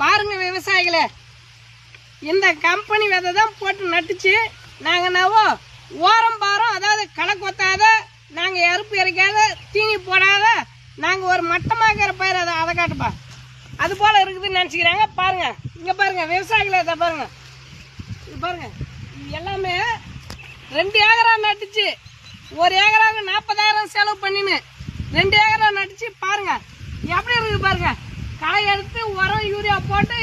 பாருங்க விவசாயிகளே, இந்த கம்பெனி விதை தான் போட்டு நட்டுச்சு. நாங்கள் என்னவோ ஓரம் பாரம், அதாவது களை கொத்தாத, நாங்கள் எறுப்பு இறைக்காத, தீனி போடாத, நாங்கள் ஒரு மட்டமாக்கிற பயிர் அதை காட்டுப்பா. அது போல் இருக்குதுன்னு நினச்சிக்கிறாங்க. பாருங்க, இங்கே பாருங்க விவசாயிகளை, இதை பாருங்க, இது பாருங்க, இது எல்லாமே 2 ஏக்கரா நட்டுச்சு. 1 ஏக்கராவுக்கு 40,000 செலவு பண்ணின்னு 2 ஏக்கரா நட்டுச்சு. பாருங்க எப்படி இருக்குது பாருங்க. களை எடுத்து உரம் யூரியா போட்டு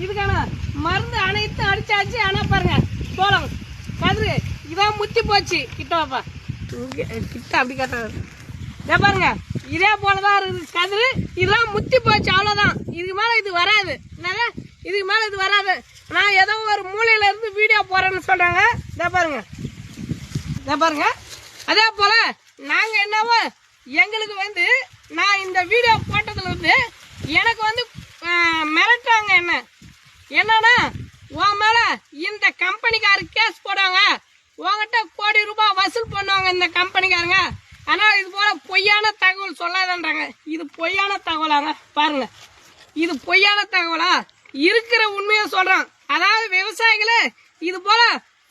இதுக்கான மருந்து அனைத்து அடிச்சாச்சு. ஆனால் பாருங்க சோளம் கதிரு இதான் முத்தி போச்சு. கிட்டவாப்பா, கிட்ட அப்படி கட்டாது. இதே பாருங்க, இதே போலதான் இருக்குது கதிரு. இதெல்லாம் முத்தி போச்சு, அவ்வளோதான். இதுக்கு மேலே இது வராது. என்னங்க, இதுக்கு மேலே இது வராது. நான் ஏதோ ஒரு மூலையில இருந்து வீடியோ போறேன்னு சொல்றாங்க. இதே பாருங்க, இதே பாருங்க. அதே போல நாங்க என்னவோ எங்களுக்கு வந்து நான் இந்த வீடியோ போட்டதுல இருந்து எனக்கு வந்து மிரட்டாங்க. என்னன்னா உன் மேல இந்த கம்பெனிக்காரு கேஸ் போடுவாங்க, உங்ககிட்ட கோடி ரூபாய் வசூல் பண்ணுவாங்க இந்த கம்பெனிக்காரங்க. ஆனா இது போல பொய்யான தகவல் சொல்லாதன்றாங்க. இது பொய்யான தகவலாங்க. பாருங்க, இது பொய்யான தகவலா? இருக்கிற உண்மையை சொல்றான். அதாவது விவசாயிகளே, இது போல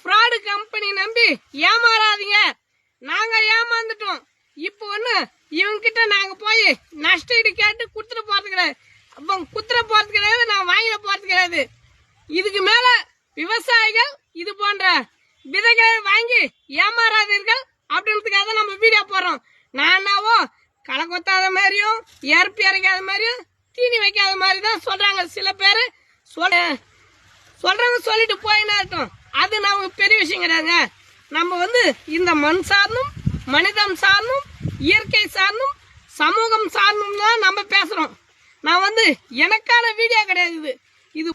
ஃப்ராடு கம்பெனி நம்பி ஏமாறாதீங்க. நாங்க ஏமாந்துட்டோம். இப்போ ஒண்ணு இவங்க கிட்ட நாங்க போய் நஷ்டஈடு கேட்டு குடுத்துட்டு போறது கிடையாது. அப்ப குத்துற போறது கிடையாது, நான் வாங்கிட போறது கிடையாது. இதுக்கு மேல விவசாயிகள் இது போன்ற விதைகளை வாங்கி ஏமாறாதீர்கள் அப்படின்றதுக்காக நம்ம வீடியோ போடுறோம். நானாவோ களை கொத்தாத மாதிரியும் எறுப்பு இறைக்காத மாதிரியும் தீனி வைக்காத மாதிரி தான் சொல்றாங்க சில பேரு. சொல்றவங்க சொல்லிட்டு போயினா இருக்கும். அது நமக்கு பெரிய விஷயம் கிடையாதுங்க. நம்ம வந்து இந்த மண் சார்ந்தும் மனிதம் சார்ந்தும் இயற்கை சார்ந்தும் சமூகம் சார்ந்தும் தான் நம்ம பேசுறோம். நான் வந்து எனக்கான வீடியோ கிடையாது. இது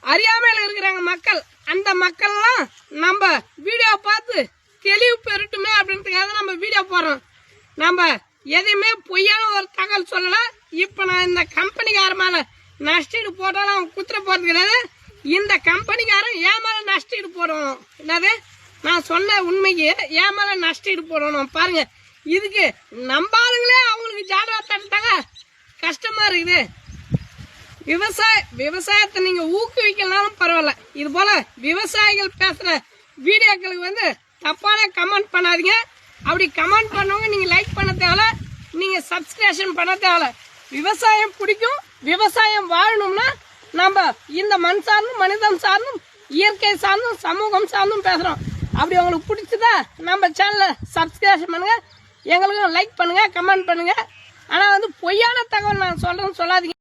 அறியாமையில இருக்கிறாங்க மக்கள். அந்த மக்கள்லாம் நம்ம வீடியோ பார்த்து தெளிவு பெறட்டுமே அப்படின்றதுக்காக நம்ம வீடியோ போடுறோம். நம்ம எதையுமே பொய்யான ஒரு தகவல் சொல்லல. இப்ப நான் இந்த கம்பெனிக்கார மேல நஷ்டீடு போட்டாலும் அவன் குத்துற போறது கிடையாது. இந்த கம்பெனிக்காரன் ஏன் மேல நஷ்டீடு போடணும். என்னது, நான் சொன்ன உண்மைக்கு ஏன் மேல நஷ்டீடு போடணும். பாருங்க, இதுக்கு நம்பாளுங்களே அவங்களுக்கு ஜாடா தட்டாங்க. கஷ்டமா இருக்குது. விவசாயத்தை நீங்க ஊக்குவிக்கலாம்னு பரவாயில்ல. இது போல விவசாயிகள் பேசுற வீடியோக்களுக்கு வந்து தப்பான கமெண்ட் பண்ணாதீங்க. அப்படி கமெண்ட் பண்ணவங்க நீங்க லைக் பண்ண தேவையில்ல, நீங்க சப்ஸ்கிரிப்ஷன் பண்ண தேவையில்ல. விவசாயம் பிடிக்கும், விவசாயம் வாழணும்னா நம்ம இந்த மண் சார்ந்தும் மனிதம் சார்ந்தும் இயற்கை சார்ந்தும் சமூகம் சார்ந்தும் பேசுறோம். அப்படி உங்களுக்கு பிடிச்சதா நம்ம சேனலை சப்ஸ்கிரிப்ஷன் பண்ணுங்க, எங்களுக்கும் லைக் பண்ணுங்க, கமெண்ட் பண்ணுங்க. ஆனா வந்து பொய்யான தகவல் நான் சொல்றேன்னு சொல்லாதீங்க.